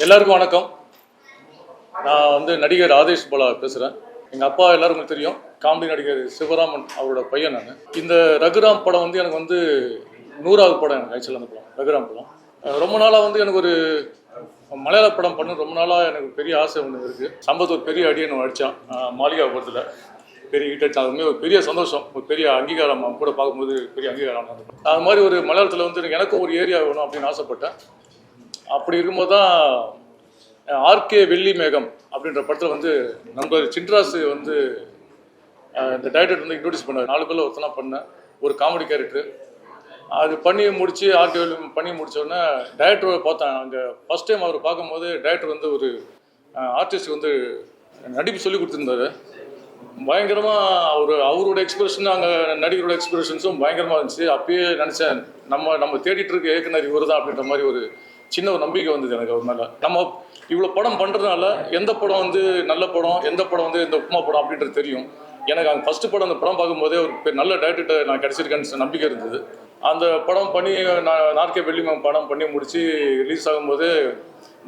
எல்லாருக்கும் வணக்கம். நான் நடிகர் ஆதேஷ் பாலா பேசுகிறேன். எங்கள் அப்பா எல்லாருக்கும் தெரியும், காமெடி நடிகர் சிவராமன் அவரோட பையன் நான். இந்த ரகுராம் படம் எனக்கு 100வது படம். எனக்கு ஆக்சுவலாக அந்த படம் ரகுராம் படம் ரொம்ப நாளாக எனக்கு ஒரு மலையாள படம் பண்ணணும் ரொம்ப நாளாக எனக்கு பெரிய ஆசை ஒன்று இருக்குது. சம்பத் ஒரு பெரிய அடியை நான் அடித்தான் மாளிகாபுரத்தில், பெரிய ஹிட் அடித்தான். அதுவுமே ஒரு பெரிய சந்தோஷம், ஒரு பெரிய அங்கீகாரம். அவங்க கூட பார்க்கும்போது பெரிய அங்கீகாரம். அது மாதிரி ஒரு மலையாளத்தில் எனக்கும் ஒரு ஏரியா வேணும் அப்படின்னு ஆசைப்பட்டேன். அப்படி இருக்கும்போது தான் ஆர்கே வெள்ளி மேகம் அப்படின்ற படத்தில் நண்பர் சின்ராசு இந்த டைரக்டர் இன்ட்ரோடியூஸ் பண்ணார். 4 பேரில் ஒருத்தனா பண்ணேன், ஒரு காமெடி கேரக்டர். அது பண்ணி முடித்து ஆர்கே வெள்ளி பண்ணி முடித்தோடனே டைரக்டரை பார்த்தேன். அங்கே ஃபஸ்ட் டைம் அவர் பார்க்கும்போது டைரக்டர் ஒரு ஆர்டிஸ்ட்டுக்கு நடிப்பு சொல்லி கொடுத்துருந்தாரு. பயங்கரமாக அவரோட எக்ஸ்பிரஷன், அங்கே நடிகரோட எக்ஸ்பிரஷன்ஸும் பயங்கரமாக இருந்துச்சு. அப்பயே நினச்சேன், நம்ம தேடிட்டு இருக்க இயக்குனர் இவர் தான் அப்படின்ற மாதிரி ஒரு சின்ன ஒரு நம்பிக்கை வந்தது எனக்கு அவர் மேலே. நம்ம இவ்வளோ படம் பண்ணுறதுனால எந்த படம் நல்ல படம், எந்த படம் இந்த உப்புமா படம் அப்படின்றது தெரியும். எனக்கு அந்த ஃபஸ்ட்டு படம் அந்த படம் பார்க்கும்போதே ஒரு நல்ல டைரக்டர் நான் கிடச்சிருக்கேன்னு நம்பிக்கை இருந்தது. அந்த படம் பண்ணி நான் ஆர்கே வெள்ளி மேகம் படம் பண்ணி முடித்து ரிலீஸ் ஆகும்போது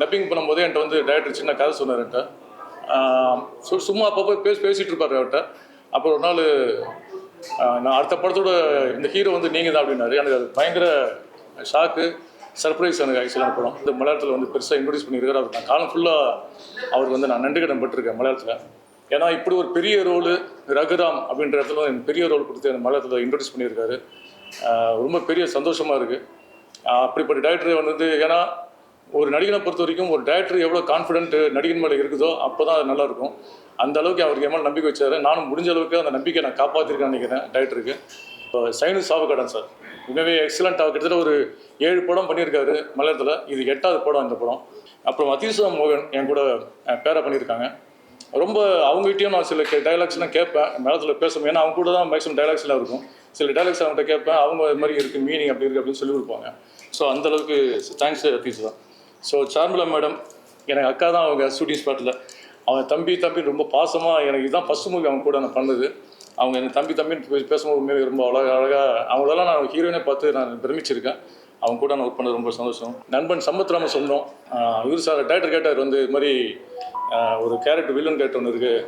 டப்பிங் பண்ணும்போதே என்கிட்ட டைரக்டர் சின்ன கதை சொன்னார் என்கிட்ட. சும்மா அப்பப்போ பேசிகிட்டு இருப்பார் அவர்கிட்ட. அப்புறம் ஒரு நாள் நான் அடுத்த படத்தோட இந்த ஹீரோ நீங்கள் தான் அப்படின்னாரு. எனக்கு அது பயங்கர ஷாக்கு, சர்ப்ரைஸ். எனக்கு ஆக்சுவலான படம் இந்த மலையாளத்தில் பெருசாக இன்ட்ரோடியூஸ் பண்ணியிருக்காரு. அவர் நான் காலம் ஃபுல்லாக அவருக்கு நான் நன்றி கடன் பட்டிருக்கேன் மலையாளத்தில். ஏன்னா இப்படி ஒரு பெரிய ரோலு ரகுராம் அப்படின்ற இடத்துல எனக்கு பெரிய ரோல் கொடுத்து அந்த மலையாளத்தில் இன்ட்ரோடியூஸ் பண்ணியிருக்காரு. ரொம்ப பெரிய சந்தோஷமாக இருக்குது. அப்படிப்பட்ட டைரக்டர் ஏன்னா ஒரு நடிகனை பொறுத்த வரைக்கும் ஒரு டைரக்டர் எவ்வளோ கான்ஃபிடென்ட் நடிகன் மேலே இருக்குதோ அப்போ தான் அது நல்லாயிருக்கும். அந்த அளவுக்கு அவருக்கு என் மேலே நம்பிக்கை வச்சார். நானும் முடிஞ்ச அளவுக்கு அந்த நம்பிக்கை நான் காப்பாற்றிருக்கேன்னு நினைக்கிறேன் டைரக்டருக்கு. சைனு சாவகடன் சார் உண்மையே எக்ஸலண்ட்டாக கிட்டத்தட்ட ஒரு 7 படம் பண்ணியிருக்காரு மலையாளத்தில். இது 8வது படம் இந்த படம். அப்புறம் அதீஷா மோகன் என் கூட பேரா பண்ணியிருக்காங்க. ரொம்ப அவங்ககிட்டயும் நான் சில டைலாக்ஸ்லாம் கேட்பேன் மலையாளத்தில் பேசுவேன். ஏன்னா அவங்க கூட தான் மேக்ஸிமம் டைலாக்ஸ்லாம் இருக்கும். சில டைலாக்ஸ் அவங்ககிட்ட கேட்பேன், அவங்க இது மாதிரி இருக்குது, மீனிங் அப்படி இருக்குது அப்படின்னு சொல்லி கொடுப்பாங்க. ஸோ அந்தளவுக்கு தேங்க்ஸ் அதீஷ் தான். ஸோ சார்மிளா மேடம் எனக்கு அக்கா தான். அவங்க ஷூட்டிங் ஸ்பாட்டில் அவங்க தம்பி ரொம்ப பாசமாக, எனக்கு இதுதான் ஃபஸ்ட் மூவி அவங்க கூட நான் பண்ணது. அவங்க எனக்கு தம்பின்னு பேசும்போது உண்மையிலே ரொம்ப அழகாக அவங்களெல்லாம் நான் ஹீரோயினே பார்த்து நான் பிரமிச்சிருக்கேன். அவங்க கூட நான் ஒர்க் பண்ணது ரொம்ப சந்தோஷம். நண்பன் சம்பத் ராம சொன்னோம். இவர் சார் டைரக்டர் கேட்டார் இது மாதிரி ஒரு கேரக்டர் வில்லன் கேரக்டர் ஒன்று இருக்குது,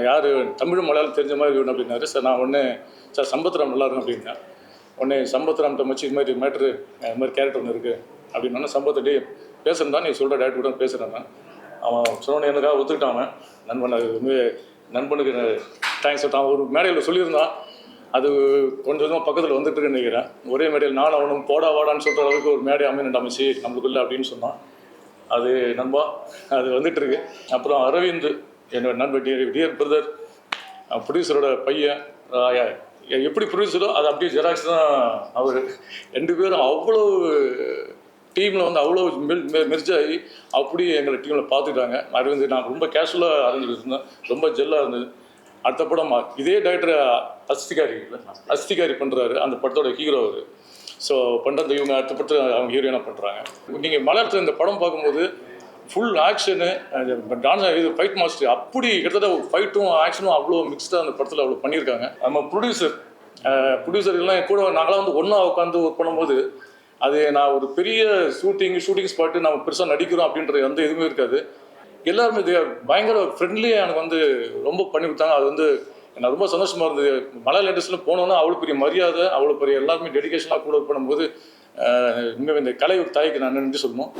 யார் தமிழும் மலையாளம் தெரிஞ்ச மாதிரி வேணும் அப்படின்னாரு. சார் நான் சார் சம்பத் ராம் நல்லா இருக்கும் அப்படின்னேன். சம்பத் ராம்கிட்ட மச்சி இது மாதிரி மேட்ரு இது மாதிரி கேரக்டர் ஒன்று இருக்குது அப்படின்னா சம்பத் பேசுகிறேன் தான் நீ சொல்கிற டைரக்டர் கூட பேசுகிறேன். அவன் சொன்னோன்னே எனக்காக ஒத்துக்கிட்டான். நண்பன் அது நண்பனுக்கு தேங்க்ஸ் சொல்லிட்டான். ஒரு மேடையில் சொல்லியிருந்தான், அது கொஞ்சம் பக்கத்தில் வந்துட்டு நினைக்கிறேன். ஒரே மேடையில் நான் அவனும் போடா வாடான்னு சொல்கிற அளவுக்கு ஒரு மேடை அமைச்சு நம்மளுக்குள்ள அப்படின்னு சொன்னான். அது நண்பா அது வந்துட்டுருக்கு. அப்புறம் அரவிந்த் என்னோட நண்பர் டியர் பிரதர், ப்ரொடியூசரோட பையன். எப்படி ப்ரொடியூசரோ அது அப்படியே ஜெராக்ஸ் தான் அவர். 2 பேரும் அவ்வளோ டீமில் அவ்வளோ மெர்ஜாகி அப்படியே எங்களை டீமில் பார்த்துட்டாங்க. அரவிந்த் நான் ரொம்ப கேஷுவலாக அரேஞ்சிட்டு இருந்தேன், ரொம்ப ஜெல்லாக இருந்தது. அடுத்த படம் இதே டைரக்டர் அஸ்திகாரி பண்ணுறாரு, அந்த படத்தோட ஹீரோ அவர். ஸோ பண்ணுறது இவங்க அடுத்த படத்தில் அவங்க ஹீரோயினாக பண்ணுறாங்க. நீங்கள் மலையாளத்தில் இந்த படம் பார்க்கும்போது ஃபுல் ஆக்ஷனு, டான்ஸ், இது ஃபைட் மாஸ்டர், அப்படி கிட்டத்தட்ட ஃபைட்டும் ஆக்ஷனும் அவ்வளோ மிக்ஸ்டாக அந்த படத்தில் அவ்வளோ பண்ணியிருக்காங்க. நம்ம ப்ரொடியூசர்லாம் கூட நாங்களாம் ஒன்றா உட்காந்து ஒர்க் பண்ணும்போது அது நான் ஒரு பெரிய ஷூட்டிங் ஸ்பாட்டு நம்ம பெருசாக நடிக்கிறோம் அப்படின்றது எதுவுமே இருக்காது. எல்லாருமே பயங்கர ஃப்ரெண்ட்லியாக எனக்கு ரொம்ப பண்ணி கொடுத்தாங்க. அது எனக்கு ரொம்ப சந்தோஷமாக இருந்தது. மலையாள இண்டஸ்ட்ரியில் போனோன்னா அவ்வளோ பெரிய மரியாதை, அவ்வளோ பெரிய எல்லாருமே டெடிகேஷனாக கூட ஒர்க் பண்ணும்போது இன்னும் இந்த கலை தாய்க்கு நான் நன்றி சொல்லணும்.